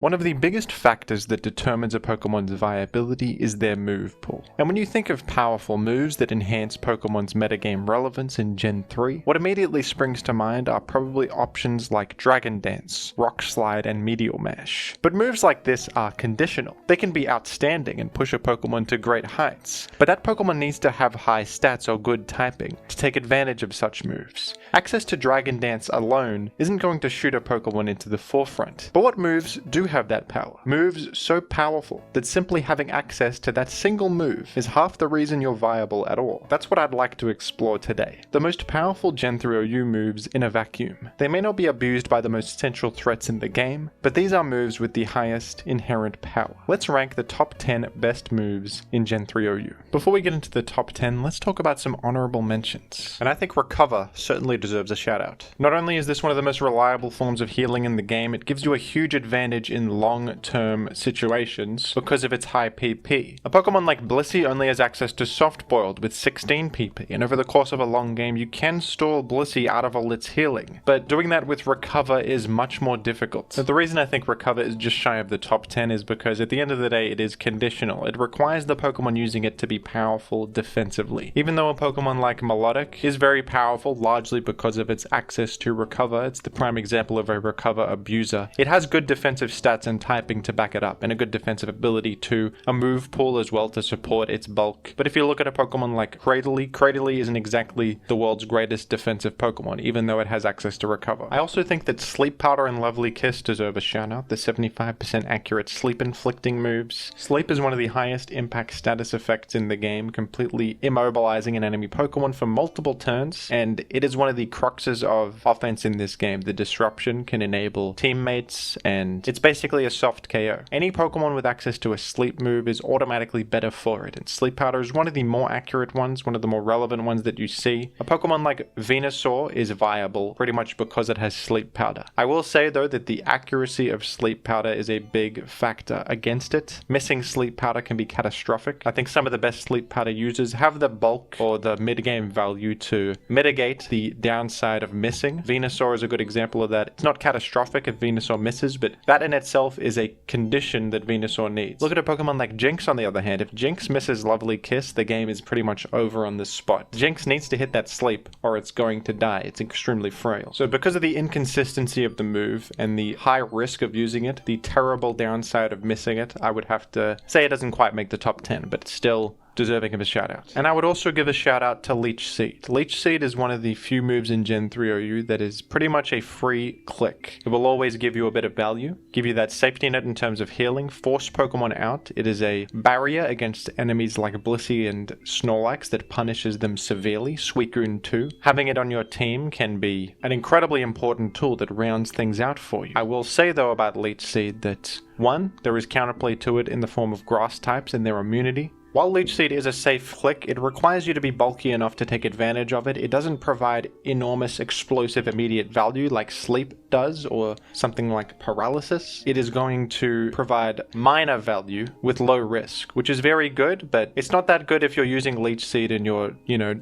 One of the biggest factors that determines a Pokemon's viability is their move pool. And when you think of powerful moves that enhance Pokemon's metagame relevance in Gen 3, what immediately springs to mind are probably options like Dragon Dance, Rock Slide, and Meteor Mash. But moves like this are conditional. They can be outstanding and push a Pokemon to great heights, but that Pokemon needs to have high stats or good typing to take advantage of such moves. Access to Dragon Dance alone isn't going to shoot a Pokemon into the forefront, but what moves do have that power? Moves so powerful that simply having access to that single move is half the reason you're viable at all. That's what I'd like to explore today. The most powerful Gen 3 OU moves in a vacuum. They may not be abused by the most central threats in the game, but these are moves with the highest inherent power. Let's rank the top 10 best moves in Gen 3 OU. Before we get into the top 10, let's talk about some honorable mentions. And I think Recover certainly deserves a shout out. Not only is this one of the most reliable forms of healing in the game, it gives you a huge advantage in long-term situations because of its high PP. A Pokemon like Blissey only has access to Soft Boiled with 16 PP, and over the course of a long game you can stall Blissey out of all its healing, but doing that with Recover is much more difficult. So the reason I think Recover is just shy of the top 10 is because at the end of the day it is conditional. It requires the Pokemon using it to be powerful defensively. Even though a Pokemon like Melodic is very powerful largely because of its access to Recover, it's the prime example of a Recover abuser. It has good defensive stats and typing to back it up, and a good defensive ability too, a move pool as well to support its bulk. But if you look at a Pokemon like Cradily isn't exactly the world's greatest defensive Pokemon, even though it has access to Recover. I also think that Sleep Powder and Lovely Kiss deserve a shout out, the 75% accurate sleep inflicting moves. Sleep is one of the highest impact status effects in the game, completely immobilizing an enemy Pokemon for multiple turns, and it is one of the cruxes of offense in this game. The disruption can enable teammates, and it's basically a soft KO. Any Pokemon with access to a sleep move is automatically better for it, and Sleep Powder is one of the more accurate ones, one of the more relevant ones that you see. A Pokemon like Venusaur is viable pretty much because it has Sleep Powder. I will say though that the accuracy of Sleep Powder is a big factor against it. Missing Sleep Powder can be catastrophic. I think some of the best Sleep Powder users have the bulk or the mid-game value to mitigate the downside of missing. Venusaur is a good example of that. It's not catastrophic if Venusaur misses, but that in itself is a condition that Venusaur needs. Look at a Pokemon like Jinx on the other hand. If Jinx misses Lovely Kiss, the game is pretty much over on the spot. Jinx needs to hit that sleep or it's going to die. It's extremely frail. So because of the inconsistency of the move and the high risk of using it, the terrible downside of missing it, I would have to say it doesn't quite make the top 10, but it's still deserving of a shout out. And I would also give a shout out to Leech Seed. Leech Seed is one of the few moves in Gen 3 OU that is pretty much a free click. It will always give you a bit of value, give you that safety net in terms of healing, force Pokemon out. It is a barrier against enemies like Blissey and Snorlax that punishes them severely. Suicune too. Having it on your team can be an incredibly important tool that rounds things out for you. I will say though about Leech Seed that 1, there is counterplay to it in the form of grass types and their immunity. While Leech Seed is a safe click, it requires you to be bulky enough to take advantage of it. It doesn't provide enormous explosive immediate value like Sleep does or something like Paralysis. It is going to provide minor value with low risk, which is very good, but it's not that good if you're using Leech Seed and you're,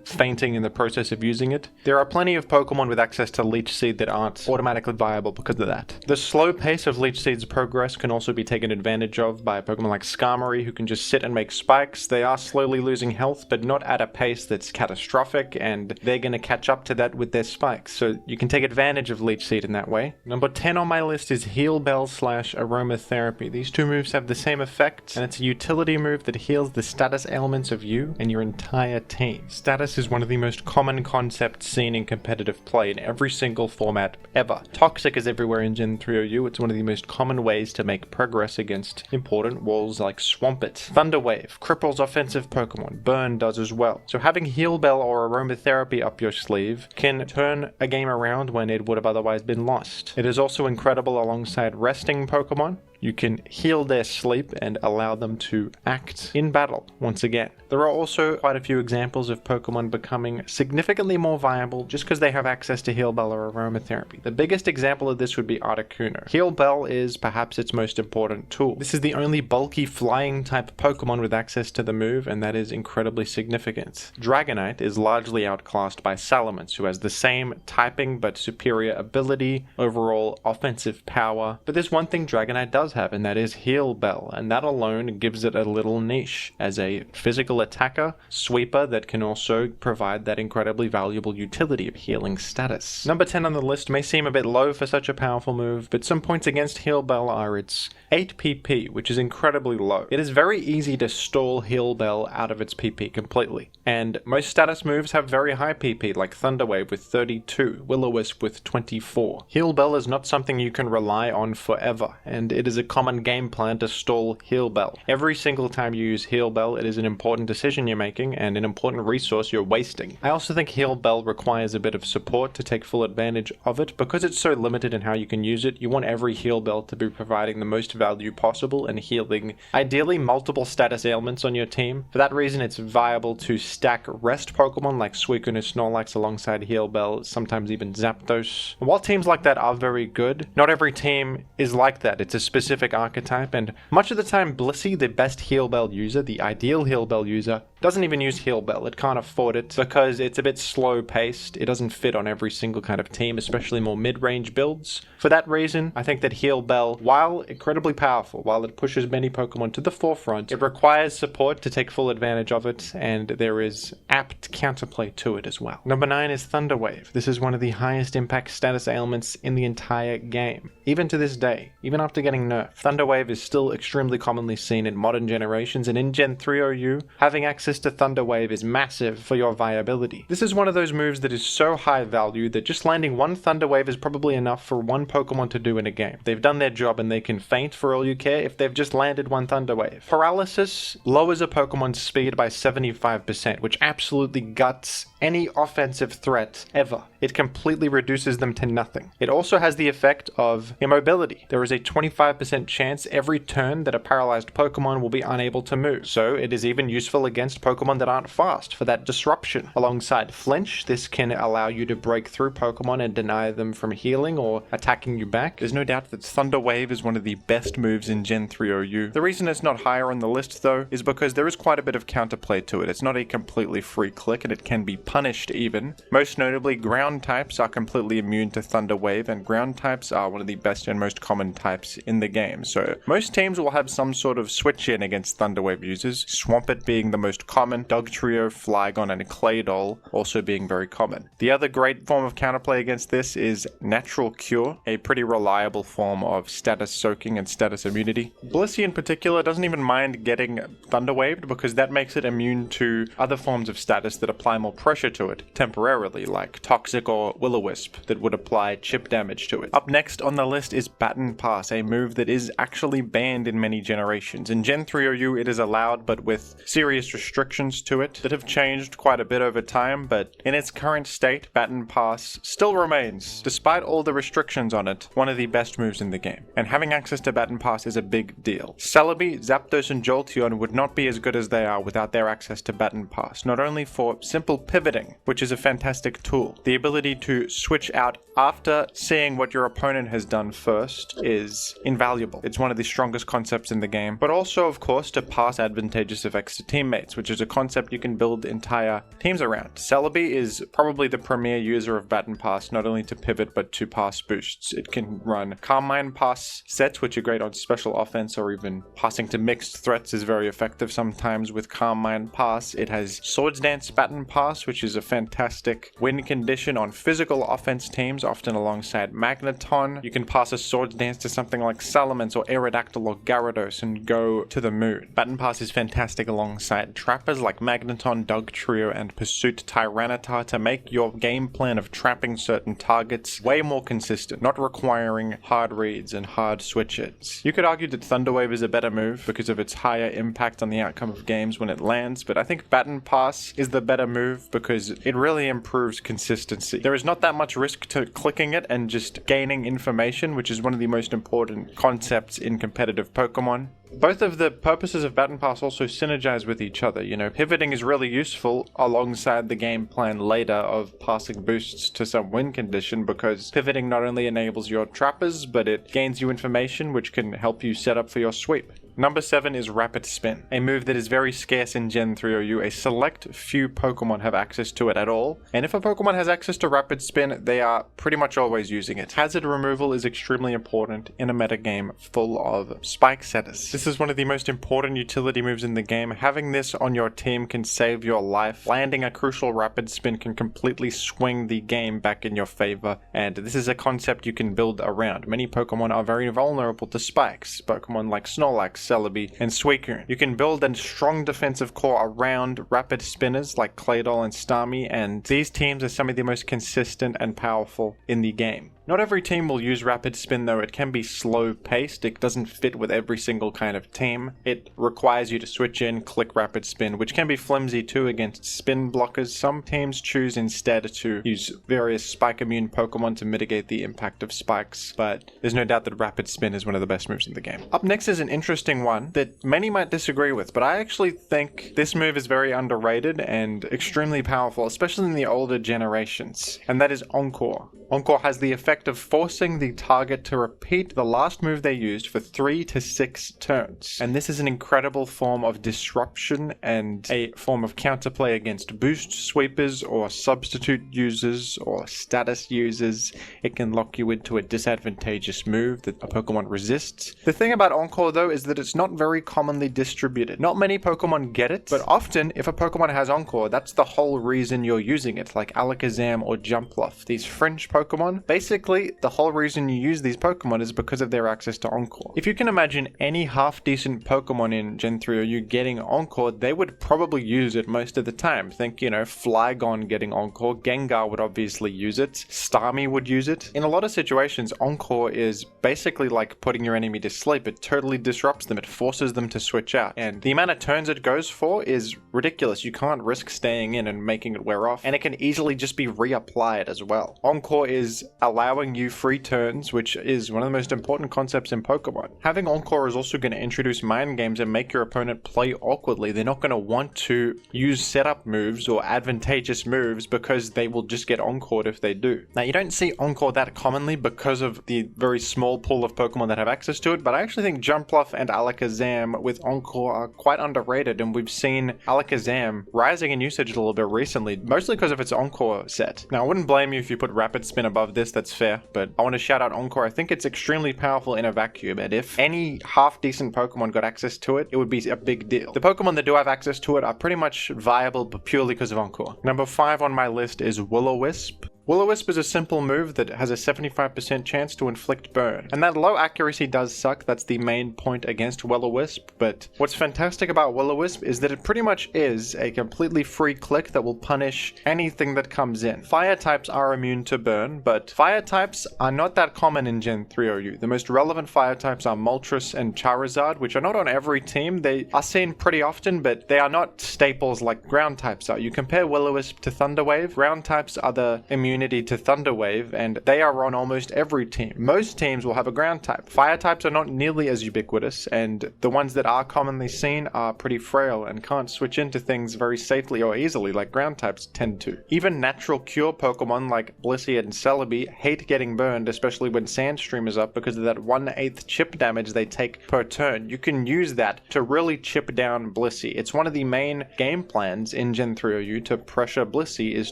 fainting in the process of using it. There are plenty of Pokemon with access to Leech Seed that aren't automatically viable because of that. The slow pace of Leech Seed's progress can also be taken advantage of by a Pokemon like Skarmory, who can just sit and make spikes. They are slowly losing health, but not at a pace that's catastrophic, and they're going to catch up to that with their spikes, so you can take advantage of Leech Seed in that way. Number 10 on my list is Heal Bell / Aromatherapy. These two moves have the same effect, and it's a utility move that heals the status ailments of you and your entire team. Status is one of the most common concepts seen in competitive play in every single format ever. Toxic is everywhere in Gen 3 OU. It's one of the most common ways to make progress against important walls like Swampert. Thunder Wave cripples offensive Pokemon. Burn does as well. So having Heal Bell or Aromatherapy up your sleeve can turn a game around when it would have otherwise been lost. It is also incredible alongside resting Pokemon. You can heal their sleep and allow them to act in battle once again. There are also quite a few examples of Pokemon becoming significantly more viable just because they have access to Heal Bell or Aromatherapy. The biggest example of this would be Articuno. Heal Bell is perhaps its most important tool. This is the only bulky flying type Pokemon with access to the move, and that is incredibly significant. Dragonite is largely outclassed by Salamence, who has the same typing but superior ability, overall offensive power. But there's one thing Dragonite does have, and that is Heal Bell, and that alone gives it a little niche as a physical attacker, sweeper that can also provide that incredibly valuable utility of healing status. Number 10 on the list may seem a bit low for such a powerful move, but some points against Heal Bell are its 8 PP, which is incredibly low. It is very easy to stall Heal Bell out of its PP completely, and most status moves have very high PP, like Thunderwave with 32, Will-O-Wisp with 24. Heal Bell is not something you can rely on forever, and it is a common game plan to stall Heal Bell. Every single time you use Heal Bell, it is an important decision you're making and an important resource you're wasting. I also think Heal Bell requires a bit of support to take full advantage of it. Because it's so limited in how you can use it, you want every Heal Bell to be providing the most value possible and healing ideally multiple status ailments on your team. For that reason, it's viable to stack rest Pokemon like Suicune and Snorlax alongside Heal Bell, sometimes even Zapdos. And while teams like that are very good, not every team is like that. It's a specific archetype, and much of the time Blissey, the best Heal Bell user, the ideal Heal Bell user, doesn't even use Heal Bell. It can't afford it because it's a bit slow paced. It doesn't fit on every single kind of team, especially more mid-range builds. For that reason, I think that Heal Bell, while incredibly powerful, while it pushes many Pokemon to the forefront, it requires support to take full advantage of it, and there is apt counterplay to it as well. Number 9 is Thunderwave. This is one of the highest impact status ailments in the entire game. Even to this day, even after getting nerfed, Thunderwave is still extremely commonly seen in modern generations, and in Gen 3 OU, having access to Thunderwave is massive for your viability. This is one of those moves that is so high value that just landing one Thunderwave is probably enough for one Pokemon to do in a game. They've done their job and they can faint for all you care if they've just landed one Thunderwave. Paralysis lowers a Pokemon's speed by 75%, which absolutely guts any offensive threat ever. It completely reduces them to nothing. It also has the effect of immobility. There is a 25% chance every turn that a paralyzed Pokemon will be unable to move. So it is even useful against Pokemon that aren't fast for that disruption. Alongside Flinch, this can allow you to break through Pokemon and deny them from healing or attacking you back. There's no doubt that Thunder Wave is one of the best moves in Gen 3 OU. The reason it's not higher on the list though is because there is quite a bit of counterplay to it. It's not a completely free click and it can be punished even. Most notably, ground types are completely immune to Thunder Wave, and ground types are one of the best and most common types in the game. So most teams will have some sort of switch in against Thunder Wave users, Swampert being the most common, Dugtrio, Flygon, and Claydol also being very common. The other great form of counterplay against this is Natural Cure, a pretty reliable form of status soaking and status immunity. Blissey in particular doesn't even mind getting Thunder Waved because that makes it immune to other forms of status that apply more pressure to it temporarily, like Toxic or Will-O-Wisp that would apply chip damage to it. Up next on the list is Baton Pass, a move that is actually banned in many generations. In Gen 3 OU it is allowed, but with serious restrictions to it that have changed quite a bit over time, but in its current state, Baton Pass still remains, despite all the restrictions on it, one of the best moves in the game. And having access to Baton Pass is a big deal. Celebi, Zapdos, and Jolteon would not be as good as they are without their access to Baton Pass, not only for simple pivoting, which is a fantastic tool. The ability to switch out after seeing what your opponent has done first is invaluable. It's one of the strongest concepts in the game, but also, of course, to pass advantageous effects to teammates, which is a concept you can build entire teams around. Celebi is probably the premier user of Baton Pass, not only to pivot, but to pass boosts. It can run Carmine Pass sets, which are great on special offense, or even passing to mixed threats is very effective sometimes with Carmine Pass. It has Swords Dance Baton Pass, which is a fantastic win condition on physical offense teams, often alongside Magneton. You can pass a Swords Dance to something like Salamence or Aerodactyl or Gyarados and go to the moon. Baton Pass is fantastic alongside trappers like Magneton, Dugtrio, and Pursuit Tyranitar to make your game plan of trapping certain targets way more consistent, not requiring hard reads and hard switch-ins. You could argue that Thunder Wave is a better move because of its higher impact on the outcome of games when it lands, but I think Baton Pass is the better move because it really improves consistency. There is not that much risk to clicking it and just gaining information, which is one of the most important concepts in competitive Pokemon. Both of the purposes of Baton Pass also synergize with each other. You know, pivoting is really useful alongside the game plan later of passing boosts to some win condition, because pivoting not only enables your trappers, but it gains you information which can help you set up for your sweep. Number 7 is Rapid Spin, a move that is very scarce in Gen 3OU. A select few Pokemon have access to it at all, and if a Pokemon has access to Rapid Spin, they are pretty much always using it. Hazard removal is extremely important in a metagame full of spike setters. This is one of the most important utility moves in the game. Having this on your team can save your life. Landing a crucial Rapid Spin can completely swing the game back in your favor, and this is a concept you can build around. Many Pokemon are very vulnerable to spikes. Pokemon like Snorlax, Celebi, and Suicune. You can build a strong defensive core around rapid spinners like Claydol and Starmie, and these teams are some of the most consistent and powerful in the game. Not every team will use Rapid Spin though. It can be slow paced. It doesn't fit with every single kind of team. It requires you to switch in, click Rapid Spin, which can be flimsy too against spin blockers. Some teams choose instead to use various spike immune Pokemon to mitigate the impact of spikes, but there's no doubt that Rapid Spin is one of the best moves in the game. Up next is an interesting one that many might disagree with, but I actually think this move is very underrated and extremely powerful, especially in the older generations, and that is Encore. Encore has the effect of forcing the target to repeat the last move they used for 3 to 6 turns. And this is an incredible form of disruption and a form of counterplay against boost sweepers or substitute users or status users. It can lock you into a disadvantageous move that a Pokemon resists. The thing about Encore though is that it's not very commonly distributed. Not many Pokemon get it, but often if a Pokemon has Encore, that's the whole reason you're using it, like Alakazam or Jumpluff. These fringe Pokemon, basically the whole reason you use these Pokemon is because of their access to Encore. If you can imagine any half-decent Pokemon in Gen 3 or you getting Encore, they would probably use it most of the time. Think, Flygon getting Encore, Gengar would obviously use it, Starmie would use it. In a lot of situations, Encore is basically like putting your enemy to sleep. It totally disrupts them, it forces them to switch out, and the amount of turns it goes for is ridiculous. You can't risk staying in and making it wear off, and it can easily just be reapplied as well. Encore is allowing you free turns, which is one of the most important concepts in Pokemon. Having Encore is also going to introduce mind games and make your opponent play awkwardly. They're not going to want to use setup moves or advantageous moves because they will just get Encored if they do. Now, you don't see Encore that commonly because of the very small pool of Pokemon that have access to it, but I actually think Jumpluff and Alakazam with Encore are quite underrated, and we've seen Alakazam rising in usage a little bit recently, mostly because of its Encore set. Now, I wouldn't blame you if you put Rapid Spin above this, that's fair, but I want to shout out Encore. I think it's extremely powerful in a vacuum, and if any half-decent Pokemon got access to it, it would be a big deal. The Pokemon that do have access to it are pretty much viable, but purely because of Encore. Number 5 on my list is Will-O-Wisp. Will-O-Wisp is a simple move that has a 75% chance to inflict burn, and that low accuracy does suck. That's the main point against Will-O-Wisp, but what's fantastic about Will-O-Wisp is that it pretty much is a completely free click that will punish anything that comes in. Fire types are immune to burn, but fire types are not that common in Gen 3OU. The most relevant fire types are Moltres and Charizard, which are not on every team. They are seen pretty often, but they are not staples like ground types are. You compare Will-O-Wisp to Thunderwave, ground types are the immune to Thunderwave, and they are on almost every team. Most teams will have a ground type. Fire types are not nearly as ubiquitous, and the ones that are commonly seen are pretty frail and can't switch into things very safely or easily like ground types tend to. Even natural cure Pokemon like Blissey and Celebi hate getting burned, especially when Sandstream is up, because of that 1/8 chip damage they take per turn. You can use that to really chip down Blissey. It's one of the main game plans in Gen 3OU to pressure Blissey is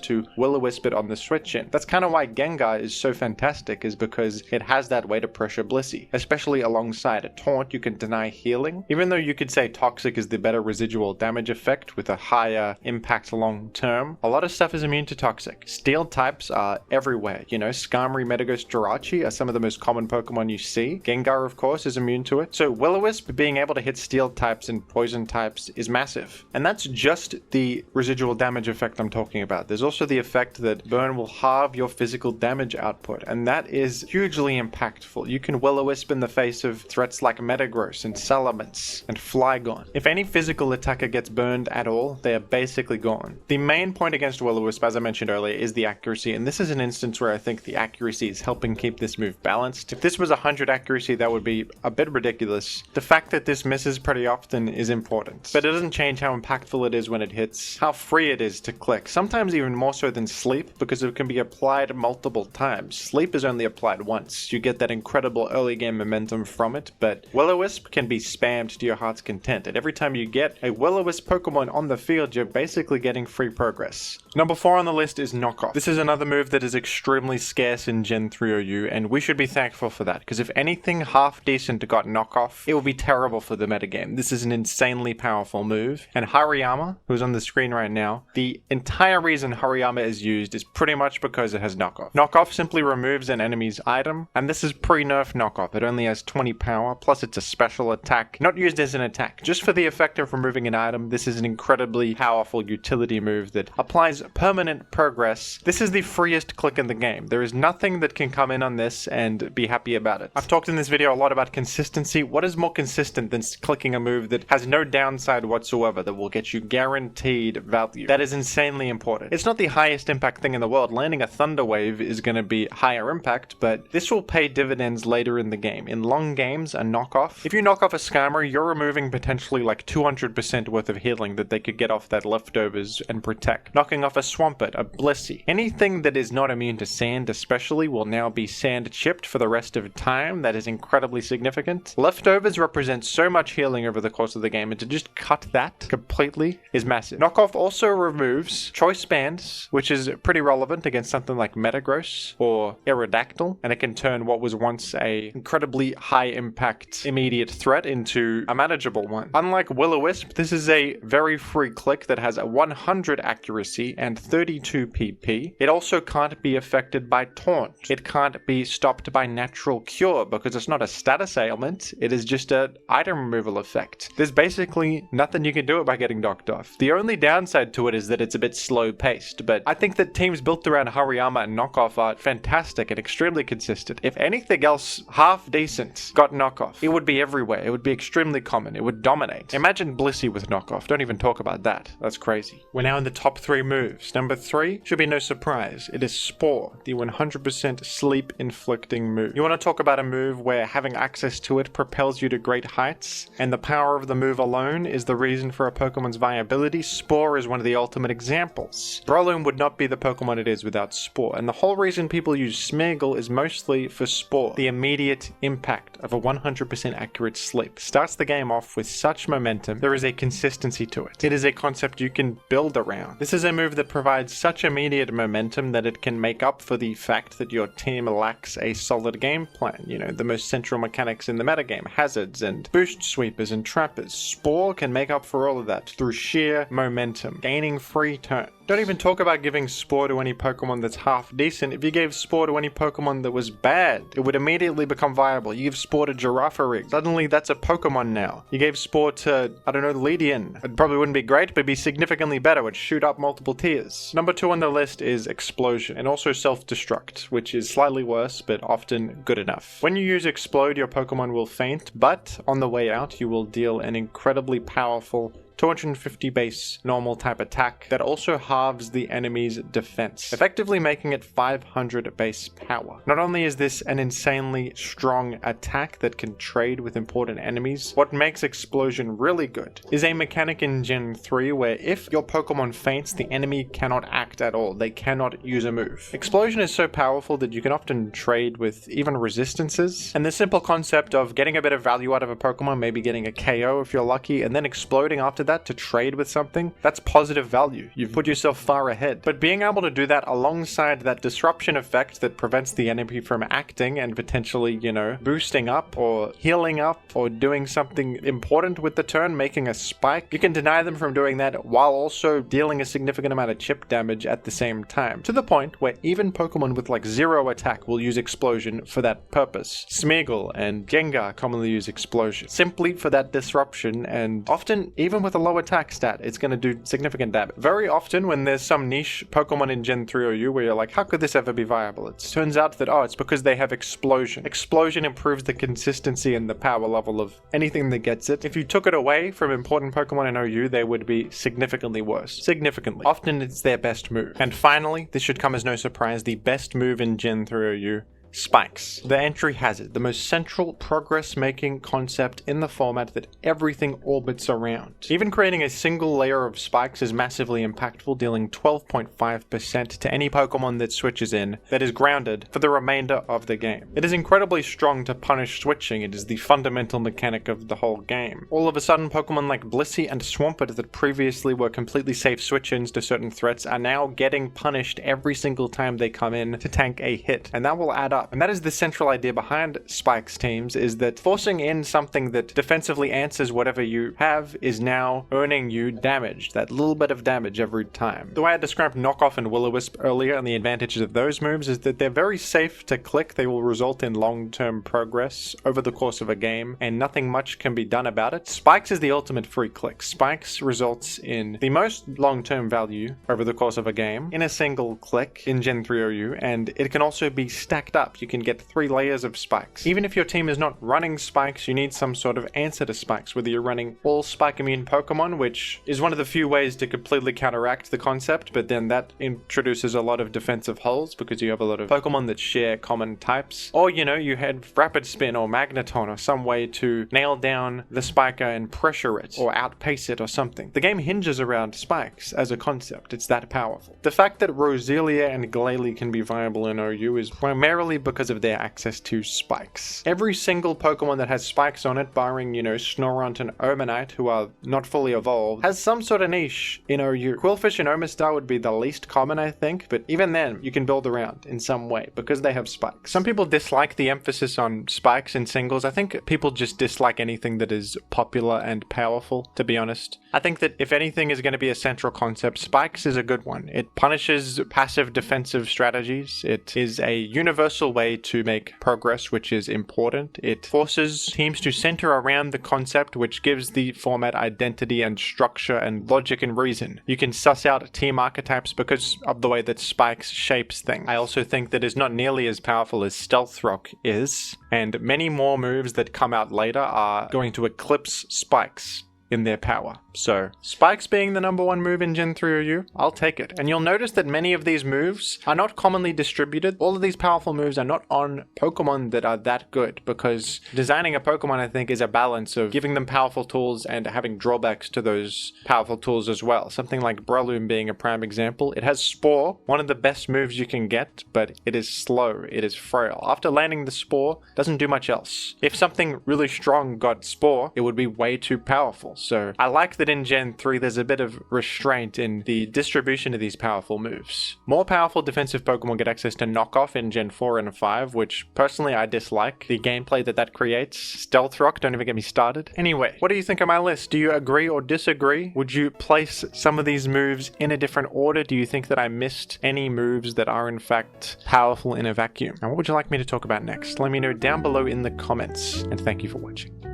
to Will-O-Wisp it on the switch. That's kind of why Gengar is so fantastic, is because it has that way to pressure Blissey. Especially alongside a Taunt, you can deny healing. Even though you could say Toxic is the better residual damage effect with a higher impact long term, a lot of stuff is immune to Toxic. Steel types are everywhere. Skarmory, Metagross, Jirachi are some of the most common Pokemon you see. Gengar, of course, is immune to it. So Will-O-Wisp being able to hit Steel types and Poison types is massive. And that's just the residual damage effect I'm talking about. There's also the effect that Burn will halve your physical damage output, and that is hugely impactful. You can Will-O-Wisp in the face of threats like Metagross and Salamence and Flygon. If any physical attacker gets burned at all, they are basically gone. The main point against Will-O-Wisp, as I mentioned earlier, is the accuracy, and this is an instance where I think the accuracy is helping keep this move balanced. If this was 100 accuracy, that would be a bit ridiculous. The fact that this misses pretty often is important, but it doesn't change how impactful it is when it hits, how free it is to click, sometimes even more so than sleep, because it can be be applied multiple times. Sleep is only applied once. You get that incredible early game momentum from it, but Will-O-Wisp can be spammed to your heart's content, and every time you get a Will-O-Wisp Pokemon on the field, you're basically getting free progress. Number 4 on the list is Knockoff. This is another move that is extremely scarce in Gen 3 OU, and we should be thankful for that, because if anything half decent got Knockoff, it would be terrible for the metagame. This is an insanely powerful move, and Hariyama, who's on the screen right now, the entire reason Hariyama is used is pretty much because it has Knockoff. Knockoff simply removes an enemy's item, and this is pre-nerf Knockoff. It only has 20 power, plus it's a special attack, not used as an attack. Just for the effect of removing an item, this is an incredibly powerful utility move that applies permanent progress. This is the freest click in the game. There is nothing that can come in on this and be happy about it. I've talked in this video a lot about consistency. What is more consistent than clicking a move that has no downside whatsoever, that will get you guaranteed value? That is insanely important. It's not the highest impact thing in the world. Landing a Thunder Wave is going to be higher impact, but this will pay dividends later in the game. In long games, a Knockoff, if you knock off a Scammer, you're removing potentially like 200% worth of healing that they could get off that leftovers and protect. Knocking off a Swampert, a Blissey, anything that is not immune to sand especially will now be sand chipped for the rest of time. That is incredibly significant. Leftovers represent so much healing over the course of the game, and to just cut that completely is massive. Knockoff also removes Choice Bands, which is pretty relevant against something like Metagross or Aerodactyl, and it can turn what was once a incredibly high impact immediate threat into a manageable one. Unlike Will-O-Wisp, this is a very free click that has a 100 accuracy and 32 PP. It also can't be affected by Taunt. It can't be stopped by Natural Cure because it's not a status ailment, it is just an item removal effect. There's basically nothing you can do about getting knocked off. The only downside to it is that it's a bit slow paced, but I think that teams built around Hariyama and Knockoff are fantastic and extremely consistent. If anything else half decent got Knockoff, it would be everywhere. It would be extremely common. It would dominate. Imagine Blissey with Knockoff. Don't even talk about that. That's crazy. We're now in the top 3 moves. Number 3 should be no surprise. It is Spore, the 100% sleep inflicting move. You want to talk about a move where having access to it propels you to great heights, and the power of the move alone is the reason for a Pokemon's viability? Spore is one of the ultimate examples. Breloom would not be the Pokemon it is without Spore, and the whole reason people use Smeargle is mostly for Spore. The immediate impact of a 100% accurate sleep starts the game off with such momentum. There is a consistency to it. It is a concept you can build around. This is a move that provides such immediate momentum that it can make up for the fact that your team lacks a solid game plan. You know, the most central mechanics in the metagame, hazards and boost sweepers and trappers. Spore can make up for all of that through sheer momentum, gaining free turn. Don't even talk about giving Spore to any Pokemon that's half decent. If you gave Spore to any Pokemon that was bad, it would immediately become viable. You give Spore to Girafarig, suddenly that's a Pokemon now. You gave Spore to, I don't know, Leedian. It probably wouldn't be great, but it'd be significantly better. It would shoot up multiple tiers. Number 2 on the list is Explosion, and also Self-Destruct, which is slightly worse, but often good enough. When you use Explode, your Pokemon will faint, but on the way out, you will deal an incredibly powerful 250 base normal type attack that also halves the enemy's defense, effectively making it 500 base power. Not only is this an insanely strong attack that can trade with important enemies, what makes Explosion really good is a mechanic in Gen 3 where if your Pokemon faints, the enemy cannot act at all. They cannot use a move. Explosion is so powerful that you can often trade with even resistances, and the simple concept of getting a bit of value out of a Pokemon, maybe getting a KO if you're lucky, and then exploding after that to trade with something, that's positive value. You've put yourself far ahead. But being able to do that alongside that disruption effect that prevents the enemy from acting and potentially, you know, boosting up or healing up or doing something important with the turn, making a spike, you can deny them from doing that while also dealing a significant amount of chip damage at the same time, to the point where even Pokemon with like 0 attack will use Explosion for that purpose. Smeargle and Gengar commonly use Explosion simply for that disruption, and often even with a low attack stat, it's going to do significant damage. Very often when there's some niche Pokemon in Gen 3 OU where you're like, how could this ever be viable? It turns out that, oh, it's because they have Explosion. Explosion improves the consistency and the power level of anything that gets it. If you took it away from important Pokemon in OU, they would be significantly worse. Significantly. Often it's their best move. And finally, this should come as no surprise, the best move in Gen 3 OU, Spikes. The entry hazard, the most central progress-making concept in the format that everything orbits around. Even creating a single layer of spikes is massively impactful, dealing 12.5% to any Pokemon that switches in that is grounded for the remainder of the game. It is incredibly strong to punish switching. It is the fundamental mechanic of the whole game. All of a sudden, Pokemon like Blissey and Swampert that previously were completely safe switch-ins to certain threats are now getting punished every single time they come in to tank a hit, and that will add up. And that is the central idea behind Spikes teams, is that forcing in something that defensively answers whatever you have is now earning you damage, that little bit of damage every time. The way I described Knockoff and Will-O-Wisp earlier and the advantages of those moves is that they're very safe to click. They will result in long-term progress over the course of a game, and nothing much can be done about it. Spikes is the ultimate free click. Spikes results in the most long-term value over the course of a game in a single click in Gen 3 OU, and it can also be stacked up. You can get 3 layers of spikes. Even if your team is not running spikes, you need some sort of answer to spikes, whether you're running all spike immune Pokemon, which is one of the few ways to completely counteract the concept, but then that introduces a lot of defensive holes because you have a lot of Pokemon that share common types. Or, you know, you had Rapid Spin or Magneton or some way to nail down the spiker and pressure it or outpace it or something. The game hinges around spikes as a concept. It's that powerful. The fact that Roselia and Glalie can be viable in OU is primarily because of their access to spikes. Every single Pokemon that has spikes on it, barring, you know, Snorunt and Omanite, who are not fully evolved, has some sort of niche in OU. Quillfish and Omastar would be the least common, I think, but even then, you can build around in some way because they have spikes. Some people dislike the emphasis on spikes in singles. I think people just dislike anything that is popular and powerful, to be honest. I think that if anything is going to be a central concept, spikes is a good one. It punishes passive defensive strategies. It is a universal way to make progress, which is important. It forces teams to center around the concept, which gives the format identity and structure and logic and reason. You can suss out team archetypes because of the way that spikes shapes things. I also think that it's not nearly as powerful as Stealth Rock is, and many more moves that come out later are going to eclipse spikes in their power. So, spikes being the #1 move in Gen 3 OU, I'll take it. And you'll notice that many of these moves are not commonly distributed. All of these powerful moves are not on Pokemon that are that good, because designing a Pokemon, I think, is a balance of giving them powerful tools and having drawbacks to those powerful tools as well. Something like Breloom being a prime example. It has Spore, one of the best moves you can get, but it is slow, it is frail. After landing the Spore, it doesn't do much else. If something really strong got Spore, it would be way too powerful. So I like that in Gen 3 there's a bit of restraint in the distribution of these powerful moves. More powerful defensive Pokemon get access to Knockoff in Gen 4 and 5, which personally I dislike. The gameplay that creates. Stealth Rock, don't even get me started. Anyway, what do you think of my list? Do you agree or disagree? Would you place some of these moves in a different order? Do you think that I missed any moves that are in fact powerful in a vacuum? And what would you like me to talk about next? Let me know down below in the comments, and thank you for watching.